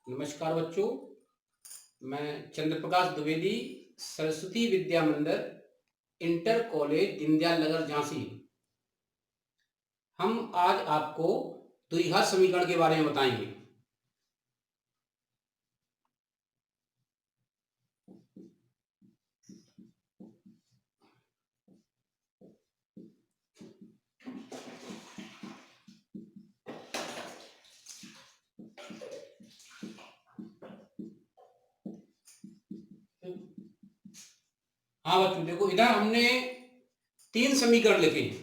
नमस्कार बच्चों, मैं चंद्र प्रकाश द्विवेदी, सरस्वती विद्या मंदिर, इंटर कॉलेज दीनदयाल नगर झांसी। हम आज आपको द्विघात समीकरण के बारे में बताएंगे। हाँ बच्चों, देखो इधर हमने 3 समीकरण लिखे हैं।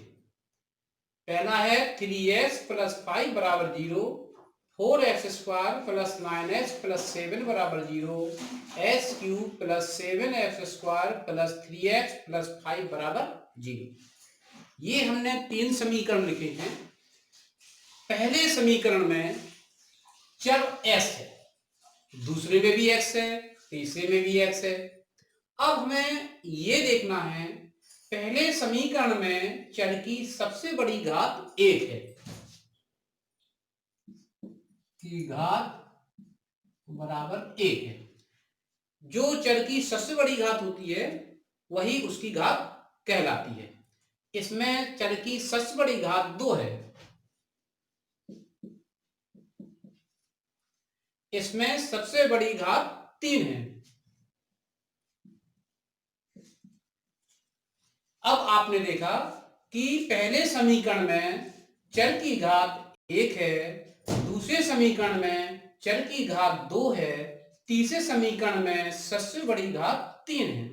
पहला है 3x + 5 = 0, 4x² + 9x + 7 = 0, s³ + 7x² + 3x + 5 = 0। ये हमने 3 समीकरण लिखे हैं। पहले समीकरण में चर s है, दूसरे में भी x है, तीसरे में भी x है। अब हमें ये देखना है, पहले समीकरण में चर की सबसे बड़ी घात 1 है, की घात बराबर 1 है। जो चर की सबसे बड़ी घात होती है वही उसकी घात कहलाती है। इसमें चर की सबसे बड़ी घात 2 है, इसमें सबसे बड़ी घात 3 है। अब आपने देखा कि पहले समीकरण में चर की घात 1 है, दूसरे समीकरण में चर की घात 2 है, तीसरे समीकरण में सबसे बड़ी घात 3 है।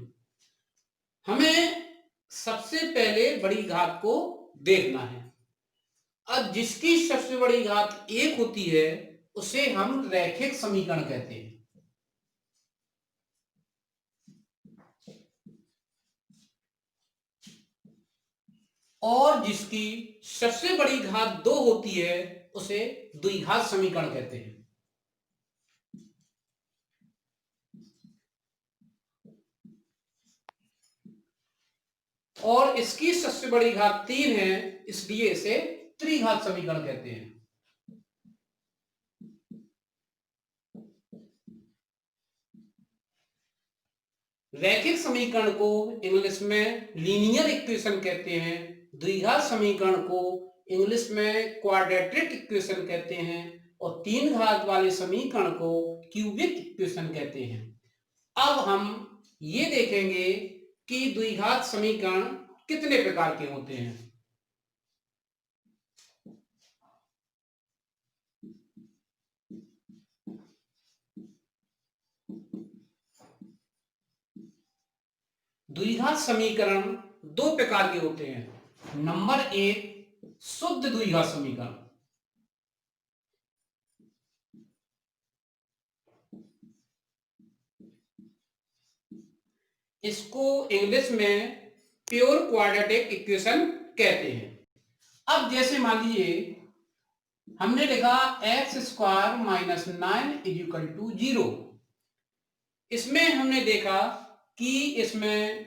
हमें सबसे पहले बड़ी घात को देखना है। अब जिसकी सबसे बड़ी घात 1 होती है उसे हम रैखिक समीकरण कहते हैं, और जिसकी सबसे बड़ी घात 2 होती है उसे द्विघात समीकरण कहते हैं। और इसकी सबसे बड़ी घात 3 है, इसलिए इसे त्रिघात समीकरण कहते हैं। रैखिक समीकरण को इंग्लिश में लीनियर इक्वेशन कहते हैं, द्विघात समीकरण को इंग्लिश में क्वाड्रेटिक इक्वेशन कहते हैं, और 3 घात वाले समीकरण को क्यूबिक इक्वेशन कहते हैं। अब हम ये देखेंगे कि द्विघात समीकरण कितने प्रकार के होते हैं। द्विघात समीकरण 2 प्रकार के होते हैं। नंबर 1, शुद्ध द्विघात समीकरण। इसको इंग्लिश में प्योर क्वाड्रेटिक इक्वेशन कहते हैं। अब जैसे मान लीजिए हमने लिखा x² - 9 = 0। इसमें हमने देखा कि इसमें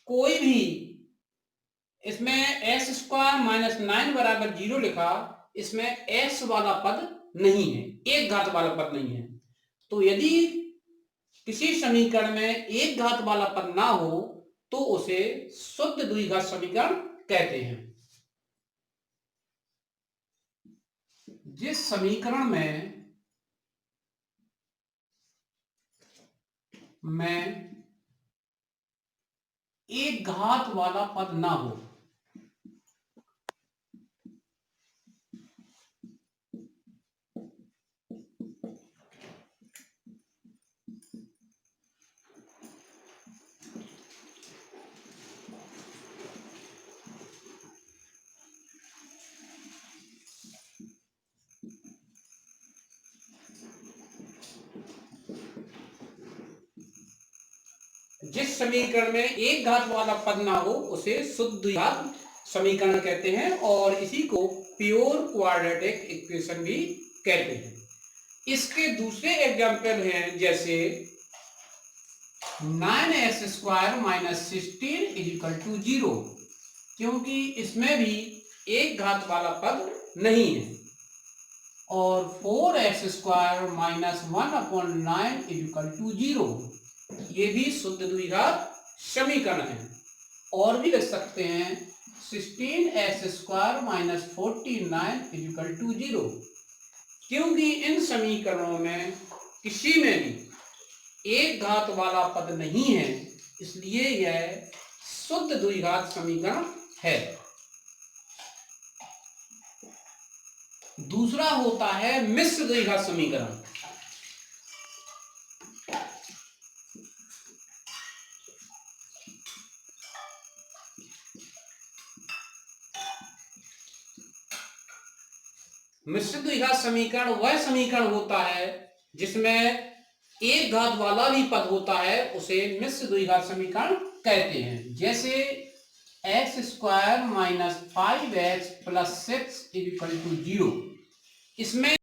कोई भी, इसमें x² - 9 = 0 लिखा, इसमें x वाला पद नहीं है, एक घात वाला पद नहीं है। तो यदि किसी समीकरण में एक घात वाला पद ना हो तो उसे शुद्ध द्विघात समीकरण कहते हैं। जिस समीकरण में एक घात वाला पद ना हो, जिस समीकरण में एक घात वाला पद ना हो उसे शुद्ध द्विघात समीकरण कहते हैं, और इसी को प्योर क्वाड्रेटिक इक्वेशन भी कहते हैं। इसके दूसरे एग्जाम्पल हैं, जैसे 9x² - 16 = 0, क्योंकि इसमें भी एक घात वाला पद नहीं है। और 4x² माइनस 1/9 इक्वल टू 0। ये भी शुद्ध द्विघात समीकरण है। और भी लिख सकते हैं 16x² माइनस 49 इक्वल टू 0, क्योंकि इन समीकरणों में किसी में भी एक घात वाला पद नहीं है, इसलिए यह शुद्ध द्विघात समीकरण है। दूसरा होता है मिश्र द्विघात समीकरण। मिश्र द्विघात समीकरण वह समीकरण होता है जिसमें एक घात वाला भी पद होता है, उसे मिश्र द्विघात समीकरण कहते हैं। जैसे x² minus 5x plus 6 equal to 0। इसमें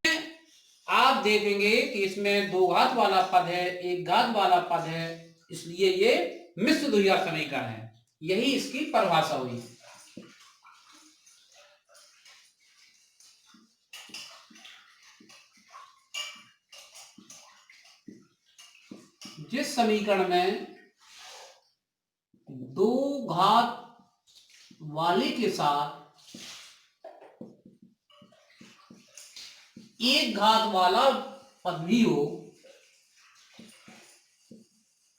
आप देखेंगे कि इसमें दो घात वाला पद है, एक घात वाला पद है, इसलिए ये मिश्र द्विघात समीकरण है। यही इसकी परिभाषा हुई। जिस समीकरण में दो घात वाले के साथ एक घात वाला पद भी हो,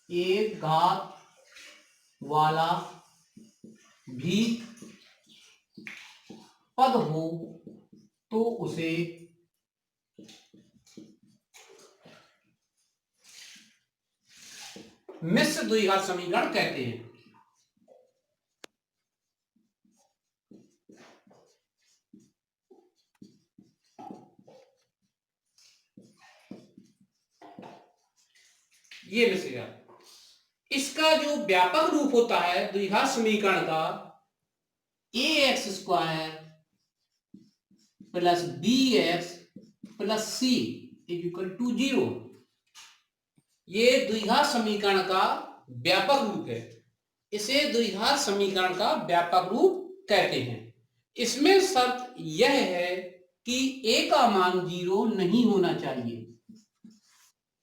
एक घात वाला भी पद हो, तो उसे मिश्र द्विघात समीकरण कहते हैं। ये मिश्र, इसका जो व्यापक रूप होता है द्विघात समीकरण का, ax² plus bx plus c equal to 0। ये द्विघात समीकरण का व्यापक रूप है। इसे द्विघात समीकरण का व्यापक रूप कहते हैं। इसमें शर्त यह है कि a का मान 0 नहीं होना चाहिए,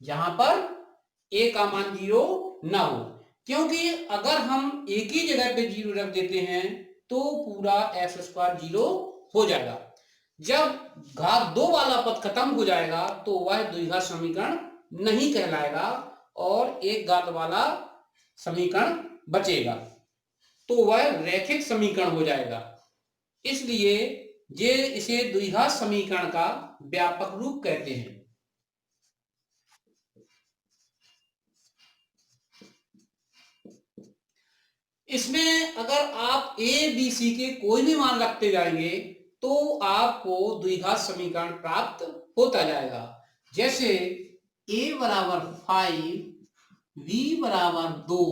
जहां पर a का मान 0 ना हो, क्योंकि अगर हम एक ही जगह पे 0 रख देते हैं तो पूरा x² 0 हो जाएगा। जब घात 2 वाला पद खत्म हो जाएगा तो वह द्विघात समीकरण नहीं कहलाएगा और एक घात वाला समीकरण बचेगा, तो वह रैखिक समीकरण हो जाएगा। इसलिए ये इसे द्विघात समीकरण का व्यापक रूप कहते हैं। इसमें अगर आप a b c के कोई भी मान रखते जाएंगे तो आपको द्विघात समीकरण प्राप्त होता जाएगा। जैसे a बराबर 5, b बराबर 2,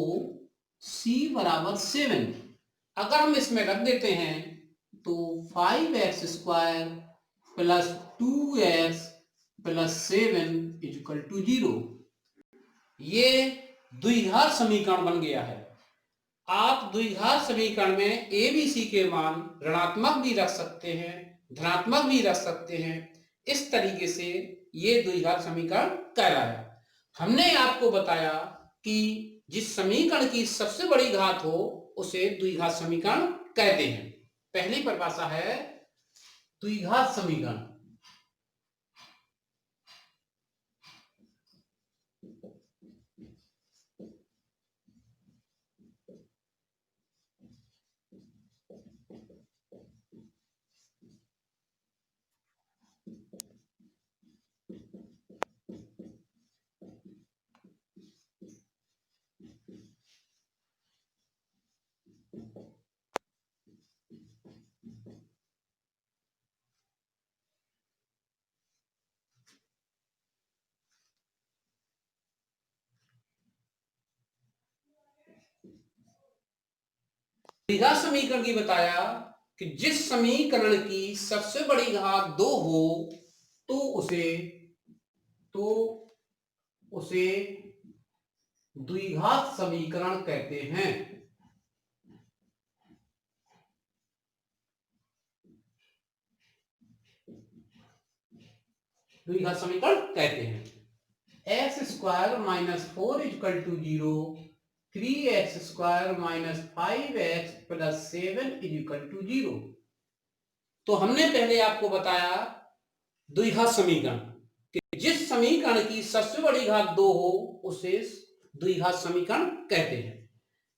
c बराबर 7। अगर हम इसमें रख देते हैं तो 5x² plus 2x plus 7 equal to 0। ये द्विघात समीकरण बन गया है। आप द्विघात समीकरण में a b c के मान ऋणात्मक भी रख सकते हैं, धनात्मक भी रख सकते हैं। इस तरीके से ये द्विघात समीकरण कहलाया। हमने आपको बताया कि जिस समीकरण की सबसे बड़ी घात हो उसे द्विघात समीकरण कहते हैं। पहली परिभाषा है द्विघात समीकरण। द्विघात समीकरण की बताया कि जिस समीकरण की सबसे बड़ी घात 2 हो तो उसे द्विघात समीकरण कहते हैं। द्विघात समीकरण कहते हैं। X square minus 4 equal to 0, 3x square minus 5x plus 7 equal to 0। तो हमने पहले आपको बताया द्विघात समीकरण कि जिस समीकरण की सबसे बड़ी घात 2 हो उसे द्विघात समीकरण कहते हैं।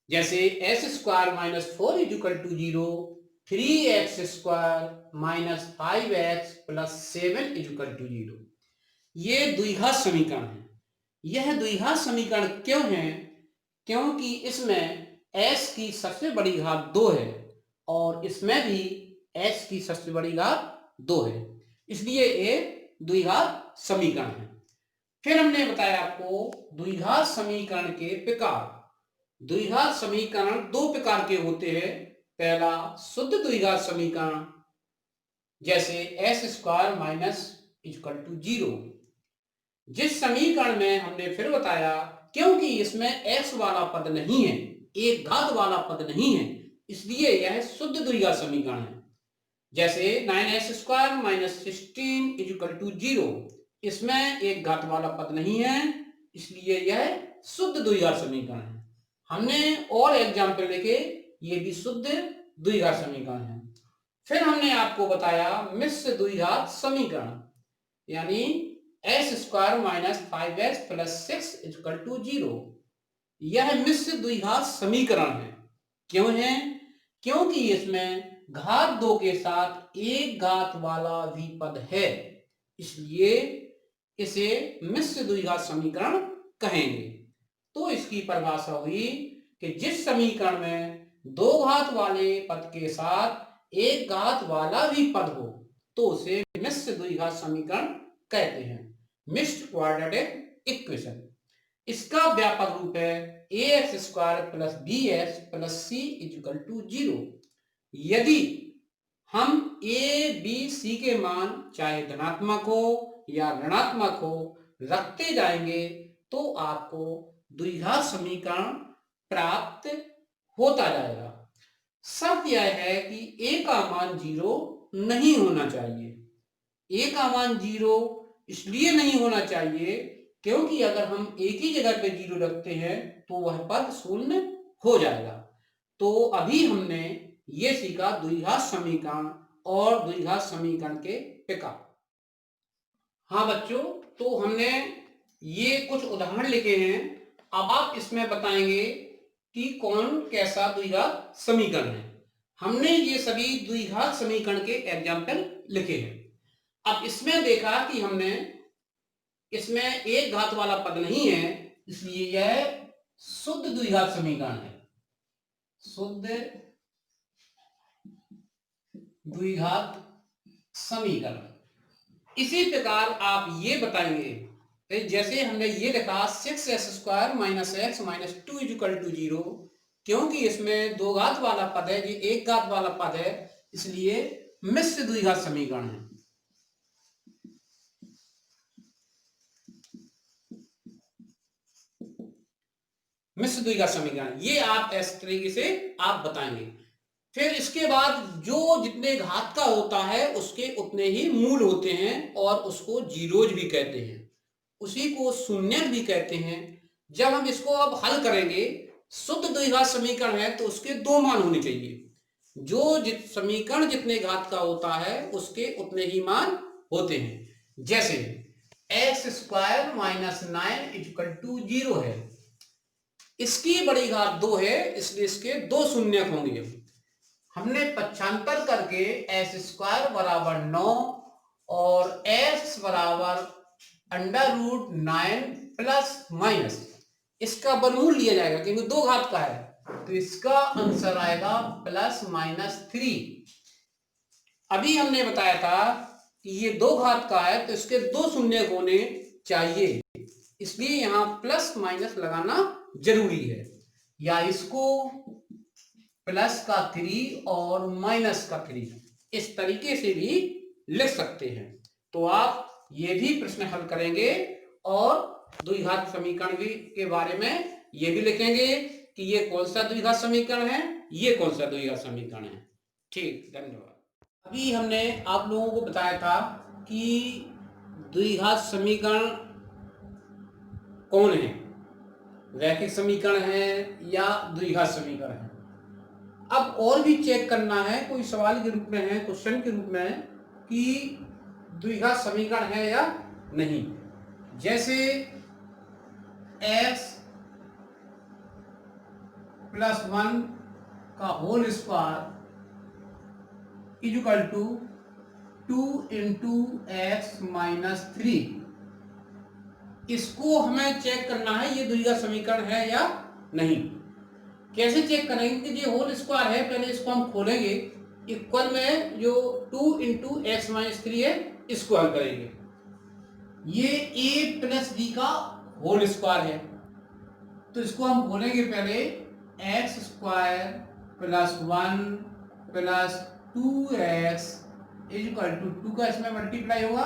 जैसे x square minus 4 equal to 0, 3x square minus 5x plus 7 equal to 0। ये द्विघात समीकरण है। यह द्विघात समीकरण क्यों है? क्योंकि इसमें s की सबसे बड़ी घात 2 है और इसमें भी s की सबसे बड़ी घात 2 है, इसलिए ये द्विघात समीकरण है। फिर हमने बताया आपको द्विघात समीकरण के प्रकार। द्विघात समीकरण दो प्रकार के होते हैं। पहला शुद्ध द्विघात समीकरण, जैसे x square minus equal to 0। जिस समीकरण में हमने फिर बताया क्योंकि इसमें x वाला पद नहीं है, एक घात वाला पद नहीं है, इसलिए यह शुद्ध द्विघात समीकरण है। जैसे 9x square minus 16 equal to 0, इसमें एक घात वाला पद नहीं है, इसलिए यह शुद्ध द्विघात समीकरण है। हमने और एग्जाम्पल लिखे, ये भी शुद्ध द्विघात समीकरण है। फिर हमने आपको बताया मिश्र द्विघात समीकरण, यानी x square minus 5x plus 6 equal to 0। यह मिश्र द्विघात समीकरण है। क्यों है? क्योंकि इसमें घात 2 के साथ एक घात वाला भी पद है, इसलिए इसे मिश्र द्विघात समीकरण कहेंगे। तो इसकी परिभाषा हुई कि जिस समीकरण में दो घात वाले पद के साथ एक घात वाला भी पद हो तो उसे मिश्र द्विघात समीकरण कहते हैं, मिक्स्ड क्वाड्रेटिक इक्वेशन। इसका व्यापक रूप है ax square plus bx plus c equal to 0। यदि हम a b c के मान चाहे धनात्मक हो या ऋणात्मक हो रखते जाएंगे तो आपको द्विघात समीकरण प्राप्त होता जाएगा। शर्त यह है कि a का मान 0 नहीं होना चाहिए। a का मान 0 इसलिए नहीं होना चाहिए क्योंकि अगर हम एक ही जगह पे 0 रखते हैं तो वह पद शून्य हो जाएगा। तो अभी हमने ये सीखा द्विघात समीकरण और द्विघात समीकरण के प्रकार। हाँ बच्चों, तो हमने ये कुछ उदाहरण लिखे हैं। अब आप इसमें बताएंगे कि कौन कैसा द्विघात समीकरण है। हमने ये सभी द्विघात समीकरण के एग्जाम्पल लिखे हैं। अब इसमें देखा कि हमने इसमें एक घात वाला पद नहीं है, इसलिए यह शुद्ध द्विघात समीकरण है, शुद्ध द्विघात समीकरण। इसी प्रकार आप ये बताएंगे, जैसे हमने ये लिखा 6x square minus x minus 2 equal to 0, क्योंकि इसमें दो घात वाला पद है, ये एक घात वाला पद है, इसलिए मिश्र द्विघात समीकरण है। मिश्र द्विघात समीकरण ये आप इस तरीके से आप बताएंगे। फिर इसके बाद जो जितने घात का होता है उसके उतने ही मूल होते हैं और उसको जीरोज भी कहते हैं, उसी को शून्य भी कहते हैं। जब हम इसको अब हल करेंगे, शुद्ध द्विघात समीकरण है तो उसके दो मान होने चाहिए। जो समीकरण जितने घात का होता है उसके उतने ही मान होते हैं। जैसे x square minus 9 equal to 0 है, इसकी बड़ी घात 2 है, इसलिए इसके दो शून्य होंगे। हमने पक्षांतर करके एस स्क्वायर बराबर 9 और एस बराबर √9 प्लस माइनस इसका वर्गमूल लिया जाएगा क्योंकि दो घात का है, तो इसका आंसर आएगा +-3। अभी हमने बताया था कि ये दो घात का है तो इसके दो शून्य होने चाहिए, इसलिए यहां प्लस माइनस लगाना जरूरी है, या इसको प्लस का 3 और माइनस का 3 इस तरीके से भी लिख सकते हैं। तो आप ये भी प्रश्न हल करेंगे और द्विघात समीकरण भी के बारे में ये भी लिखेंगे कि ये कौन सा द्विघात समीकरण है, ये कौन सा द्विघात समीकरण है। ठीक, धन्यवाद। अभी हमने आप लोगों को बताया था कि द्विघात समीकरण कौन है, रैखिक समीकरण है या द्विघात समीकरण है। अब और भी चेक करना है, कोई सवाल के रूप में है, क्वेश्चन के रूप में है कि द्विघात समीकरण है या नहीं। जैसे x प्लस 1 का whole square equal to 2 into x minus 3, इसको हमें चेक करना है ये द्विघात समीकरण है या नहीं। कैसे चेक करेंगे कि ये होल स्क्वायर है, पहले इसको हम खोलेंगे, इक्वल में जो 2 इंटू एक्स माइनस 3 है इसको हल करेंगे। ये a प्लस बी का होल स्क्वायर है, तो इसको हम खोलेंगे पहले, x square plus 1 plus 2x equal to 2 का इसमें मल्टीप्लाई होगा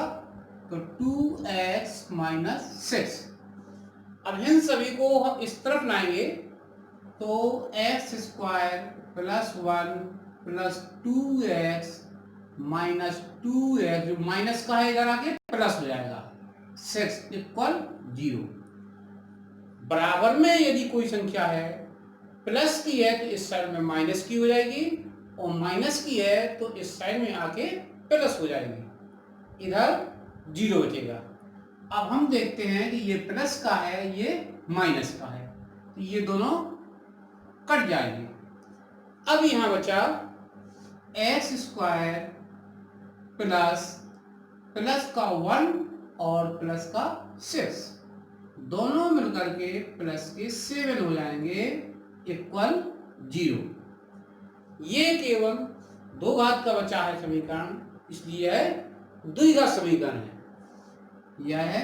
तो 2x माइनस 6। अब इन सभी को हम इस तरफ लाएंगे तो x square plus 1 plus 2x minus 2x, जो माइनस का है इधर आके प्लस हो जाएगा, 6 इक्वल 0। बराबर में यदि कोई संख्या है प्लस की है तो इस साइड में माइनस की हो जाएगी, और माइनस की है तो इस साइड में आके प्लस हो जाएगी, इधर 0 बचेगा। अब हम देखते हैं कि ये प्लस का है ये माइनस का है, तो ये दोनों कट जाएंगे। अब यहां बचा एक्स स्क्वायर प्लस प्लस का 1 और प्लस का 6, दोनों मिलकर के प्लस के 7 हो जाएंगे इक्वल 0। ये केवल दो घात का बचा है समीकरण, इसलिए है द्विघात समीकरण है। यह है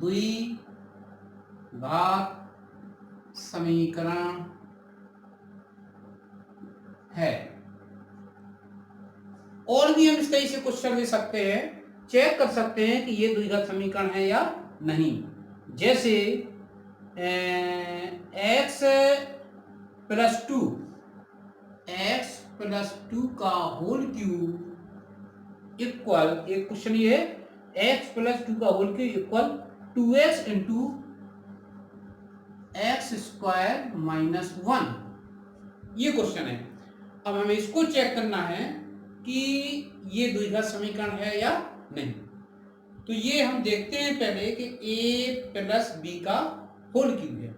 द्विघात समीकरण है। और भी हम इस तरह से क्वेश्चन दे सकते हैं, चेक कर सकते हैं कि ये द्विघात समीकरण है या नहीं। जैसे x प्लस 2, एक्स प्लस 2 का होल क्यूब इक्वल, एक क्वेश्चन ये है x प्लस 2 का whole cube equal 2x into x square minus 1, ये क्वेश्चन है। अब हमें इसको चेक करना है कि ये द्विघात समीकरण है या नहीं। तो ये हम देखते हैं पहले कि a प्लस बी का होल क्यूब है,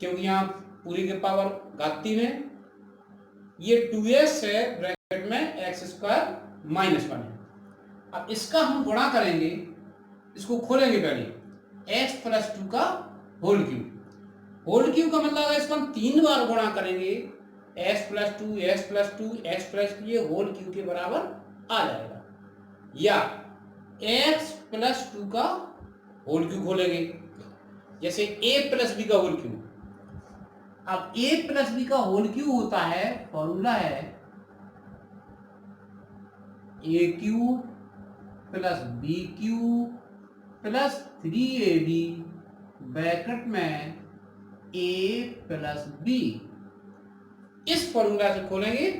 क्योंकि यहाँ पूरी के पावर घाती में ये 2s है, ब्रैकेट में एक्स स्क्वायर माइनस 1 है। अब इसका हम गुणा करेंगे, इसको खोलेंगे पहले, x प्लस 2 का होल क्यूब। होल क्यूब का मतलब है इसको हम 3 बार गुणा करेंगे, x plus 2 x plus 2 x plus 2, ये होल क्यूब के बराबर आ जाएगा। या x प्लस 2 का होल क्यूब खोलेंगे, जैसे a प्लस बी का होल क्यूब। अब a प्लस बी का होल क्यूब होता है, फॉर्मूला है a cube plus B cube plus 3ab bracket में a प्लस बी। इस फॉर्मूला से खोलेंगे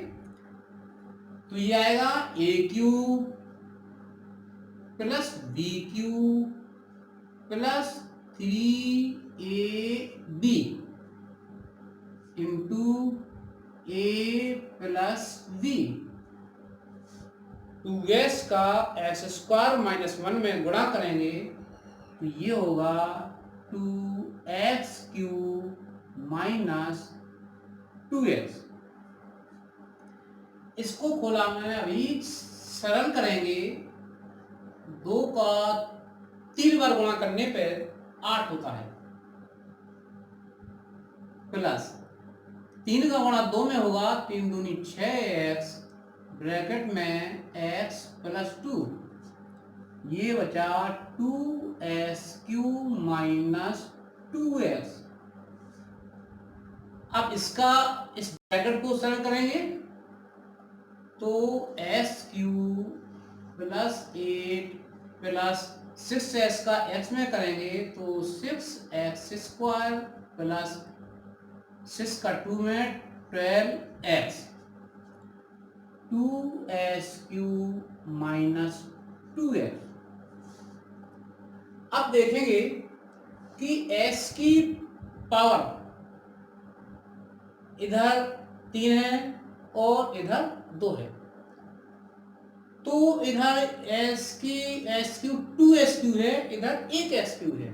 तो ये आएगा a cube plus B cube plus 3ab into a plus B. 2s का एक्स स्क्वायर माइनस 1 में गुणा करेंगे तो ये होगा 2x क्यूब माइनस 2x। इसको खोला में अभी सरल करेंगे, 2 का 3 बार गुणा करने पर 8 होता है, प्लस 3 का गुणा 2 में होगा, 3 दूनी 6x ब्रैकेट में x प्लस 2, ये बचा 2s क्यूब माइनस 2x। अब इसका इस ब्रैकेट को सरल करेंगे तो s cube plus 8 plus 6s का x में करेंगे तो 6x स्क्वायर प्लस 6 का 2 में 12x, 2s cube minus 2x। अब देखेंगे कि s की पावर इधर 3 है और इधर 2 है, तो इधर s क्यूब 2s क्यूब है, इधर 1s क्यूब है।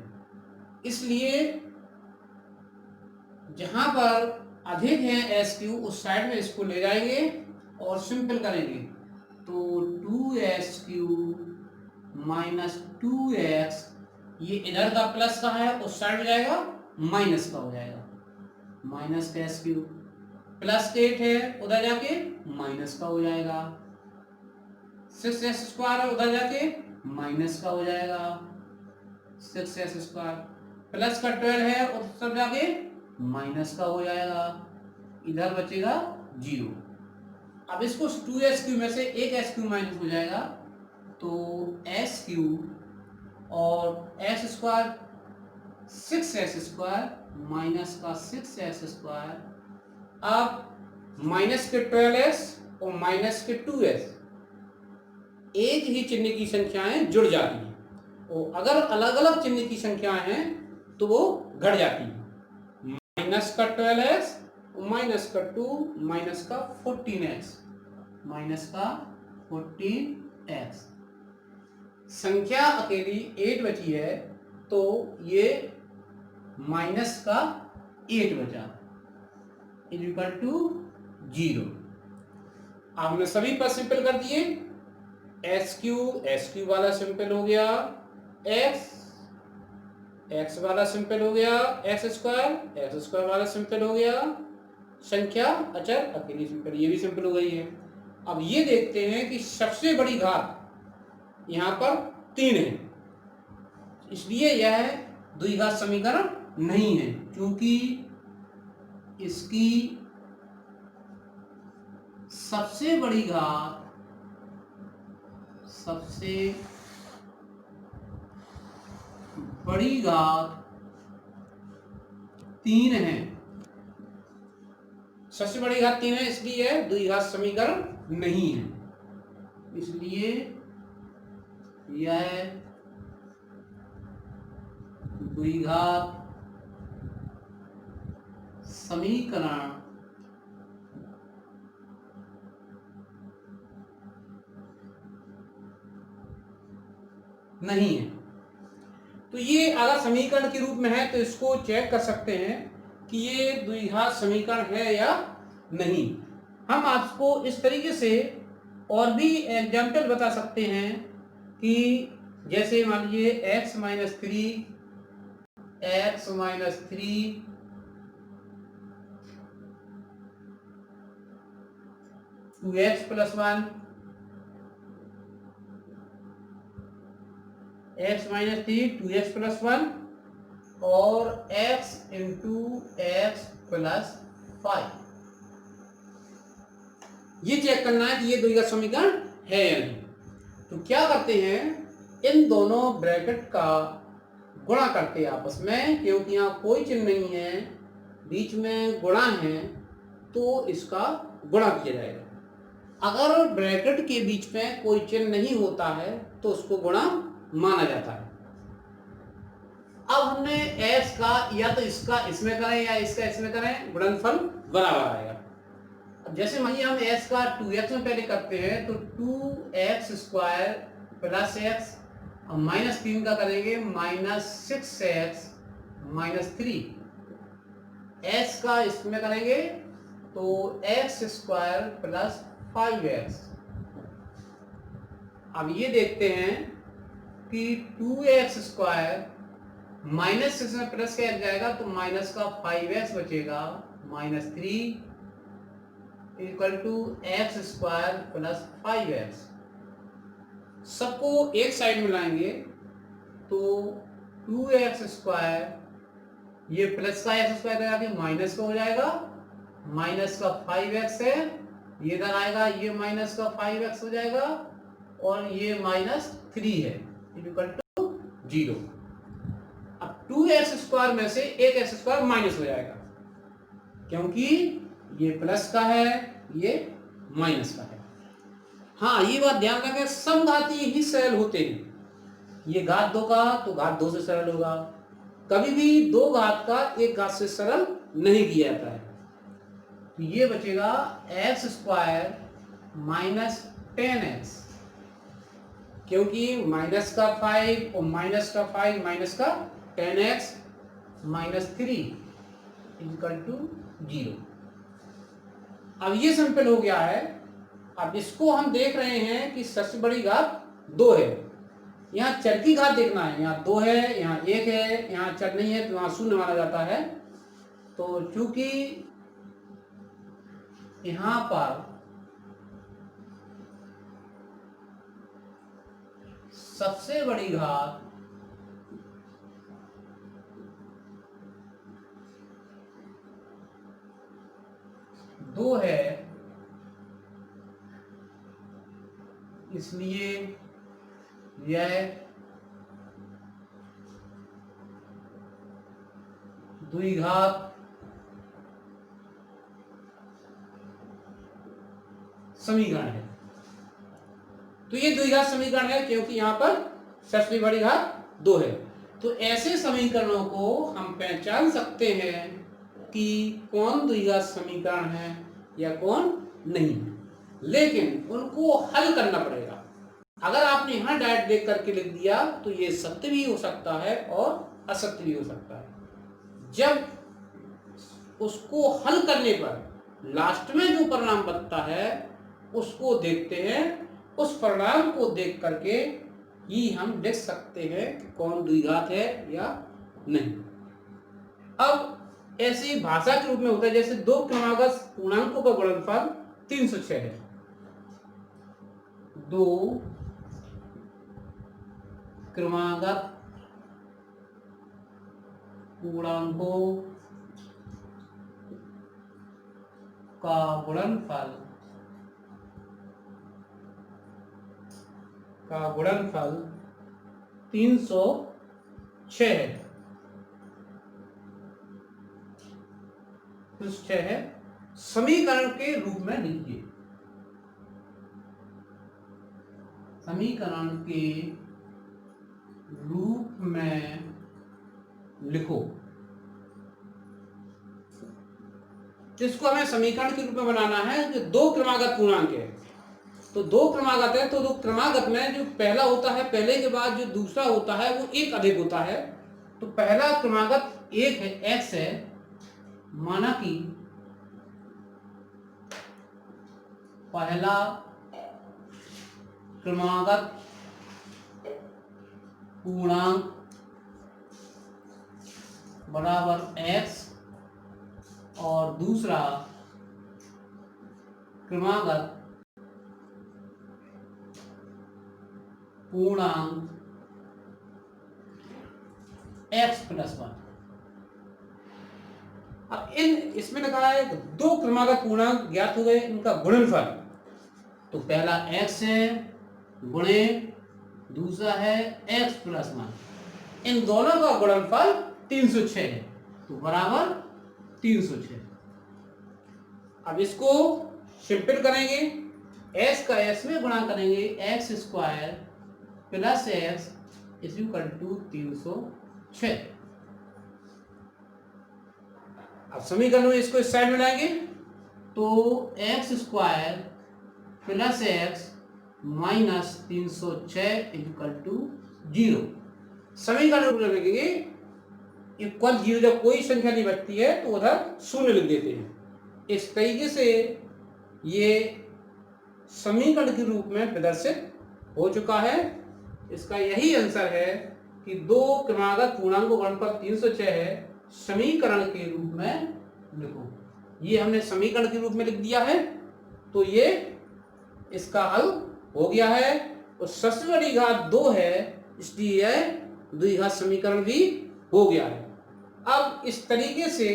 इसलिए जहां पर अधिक है s क्यूब उस साइड में इसको ले जाएंगे और सिंपल करेंगे, तो 2s क्यूब माइनस 2x, ये इधर का प्लस का है उस साइड में जाएगा माइनस का हो जाएगा, माइनस का s क्यूब, प्लस 8 है उधर जाके माइनस का हो जाएगा, 6s स्क्वायर है उधर जाके माइनस का हो जाएगा, 6s स्क्वायर, प्लस का 12 है उधर सब जाके माइनस का हो जाएगा, इधर बचेगा 0। अब इसको 2s क्यूब में से एक s क्यूब माइनस हो जाएगा, तो s क्यूब और s square 6s square minus का 6s स्क्वायर। अब माइनस के 12s और माइनस के 2s एक ही चिन्ह की संख्याएं जुड़ जाती हैं, और अगर अलग अलग चिन्ह की संख्याएं हैं तो वो घट जाती हैं। माइनस का 12s माइनस का 2 माइनस का 14x, माइनस का 14x। संख्या अकेली 8 बची है, तो ये माइनस का 8 बचा, इज इक्वल टू 0। आपने सभी पर सिंपल कर दिए, s क्यूब वाला सिंपल हो गया, x वाला सिंपल हो गया, x स्क्वायर वाला सिंपल हो गया, संख्या अचर अकेली सिंपल, ये भी सिंपल हो गई है। अब ये देखते हैं कि सबसे बड़ी घात यहाँ पर 3 है, इसलिए यह द्विघात समीकरण नहीं है, क्योंकि इसकी सबसे बड़ी घात 3 है, सबसे बड़ी घात 3 है, इसलिए यह द्विघात समीकरण नहीं है, इसलिए यह द्विघात समीकरण नहीं है। तो ये अगर समीकरण के रूप में है तो इसको चेक कर सकते हैं कि ये द्विघात समीकरण है या नहीं। हम आपको इस तरीके से और भी एग्जाम्पल बता सकते हैं कि जैसे मान लीजिए x minus 3 2x plus 1 x minus 3 2x plus 1 और x इंटू x प्लस 5, ये चेक करना है कि ये द्विघात समीकरण है या नहीं। तो क्या करते हैं, इन दोनों ब्रैकेट का गुणा करते हैं आपस में, क्योंकि यहाँ कोई चिन्ह नहीं है, बीच में गुणा है तो इसका गुणा किया जाएगा। अगर ब्रैकेट के बीच में कोई चिन्ह नहीं होता है तो उसको गुणा माना जाता है। अब हमने s का या तो इसका इसमें करें या इसका इसमें करें, गुणनफल बराबर आएगा। अब जैसे मानिए हम s का 2x में पहले करते हैं, तो 2x स्क्वायर प्लस x, और माइनस 3 का करेंगे माइनस 6x माइनस 3, s का इसमें करेंगे तो x स्क्वायर प्लस 5x। अब ये देखते हैं कि 2x स्क्वायर माइनस 6 में प्लस का जाएगा तो माइनस का 5x बचेगा, minus 3 equal to x square plus 5x। सबको एक साइड में लाएंगे तो 2x स्क्वायर, ये प्लस का x स्क्वायर आके माइनस का हो जाएगा, माइनस का 5x है, ये इधर आएगा, ये माइनस का 5x हो जाएगा, और ये माइनस 3 है, इक्वल टू 0। अब 2x स्क्वायर में से एक x स्क्वायर माइनस हो जाएगा, क्योंकि ये प्लस का है, ये माइनस का है। हाँ, ये बात ध्यान रखें, समघातीय ही सरल होते हैं। ये घात 2 का तो घात 2 से सरल होगा, कभी भी 2 घात का 1 घात से सरल नहीं किया जाता है। तो ये बचेगा एक्स स्क्वायर माइनस 10x, क्योंकि माइनस का 5 और माइनस का 5 माइनस का 10x माइनस 3 इक्वल टू 0। अब ये सिंपल हो गया है। अब इसको हम देख रहे हैं कि सबसे बड़ी घात 2 है, यहाँ चर की घात देखना है। यहाँ 2 है, यहाँ 1 है, यहाँ चर नहीं है तो यहाँ शून्य माना जाता है। तो चूंकि यहाँ पर सबसे बड़ी घात 2 है, इसलिए यह द्विघात समीकरण है। तो ये द्विघात समीकरण है क्योंकि यहाँ पर सबसे बड़ी घात 2 है। तो ऐसे समीकरणों को हम पहचान सकते हैं कि कौन द्विघात समीकरण है या कौन नहीं, लेकिन उनको हल करना पड़ेगा। अगर आपने यहाँ डायरेक्ट देख करके लिख दिया तो ये सत्य भी हो सकता है और असत्य भी हो सकता है। जब उसको हल करने पर लास्ट में जो परिणाम बनता है उसको देखते हैं, उस परिणाम को देख करके ही हम देख सकते हैं कि कौन द्विघात है या नहीं। अब ऐसी भाषा के रूप में होता है, जैसे 2 क्रमागत पूर्णांकों का गुणनफल 306 है। 2 क्रमागत पूर्णांकों का गुणनफल 306 है। 306 है। समीकरण के रूप में लिखिए, समीकरण के रूप में लिखो। इसको हमें समीकरण के रूप में बनाना है जो 2 क्रमागत पूर्णांक है। तो 2 क्रमागत है तो 2 क्रमागत में जो पहला होता है, पहले के बाद जो दूसरा होता है वो 1 अधिक होता है। तो पहला क्रमागत 1 है, x है, माना कि पहला क्रमागत पूर्णांक बराबर x और दूसरा क्रमागत पूर्णांक x प्लस 1। अब इसमें लिखा है 2 क्रमागत पूर्णांक ज्ञात हो गए, इनका गुणनफल। तो पहला x है गुणे दूसरा है x प्लस 1, इन दोनों का गुणनफल 306 है, तो बराबर 306। अब इसको सिंपल करेंगे, x का s में गुणा करेंगे, x square plus x is equal to 306। अब समीकरण में इसको इस साइड में लाएंगे तो x square plus x minus 306 equal to 0। समीकरण में लिखेंगे इक्वल 0, जब कोई संख्या नहीं बचती है तो उधर शून्य लिख देते हैं। इस तरीके से ये समीकरण के रूप में प्रदर्शित हो चुका है। इसका यही आंसर है कि 2 क्रमागत पूर्णांकों का गुणनफल 306 है, समीकरण के रूप में लिखो। ये हमने समीकरण के रूप में लिख दिया है, तो ये इसका हल हो गया है। और सबसे बड़ी घात 2 है, इसलिए यह द्विघात समीकरण भी हो गया है। अब इस तरीके से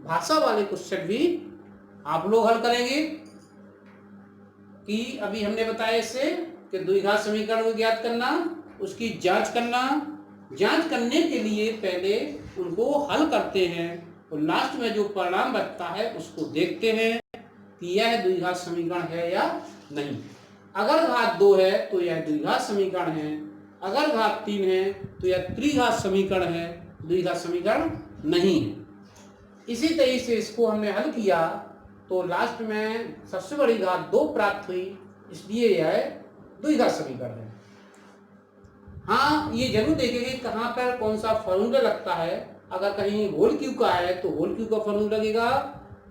भाषा वाले क्वेश्चन भी आप लोग हल करेंगे कि अभी हमने बताया इससे कि द्विघात समीकरण को ज्ञात करना, उसकी जांच करना, जांच करने के लिए पहले उनको हल करते हैं और लास्ट में जो परिणाम बचता है उसको देखते हैं कि यह द्विघात समीकरण है या नहीं। अगर घात 2 है तो यह द्विघात समीकरण है, अगर घात 3 है तो यह त्रिघात समीकरण है, द्विघात समीकरण नहीं है। इसी तरीके से इसको हमने हल किया तो लास्ट में सबसे बड़ी घात 2 प्राप्त हुई, इसलिए यह द्विघात समीकरण है। हाँ, ये जरूर देखें कि कहाँ पर कौन सा फॉर्मूला लगता है। अगर कहीं होल क्यू का है तो होल क्यू का फॉर्मूला लगेगा,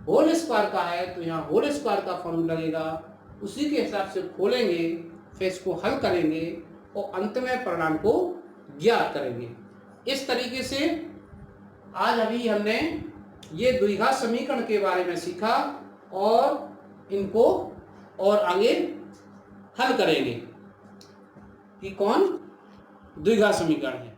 होल स्क्वायर का है तो यहाँ होल स्क्वायर का फॉर्मूला लगेगा। उसी के हिसाब से खोलेंगे, फिर इसको हल करेंगे और अंत में परिणाम को ज्ञात करेंगे। इस तरीके से आज अभी हमने ये द्विघात समीकरण के बारे में सीखा और इनको और आगे हल करेंगे कि कौन द्विघात समीकरण है।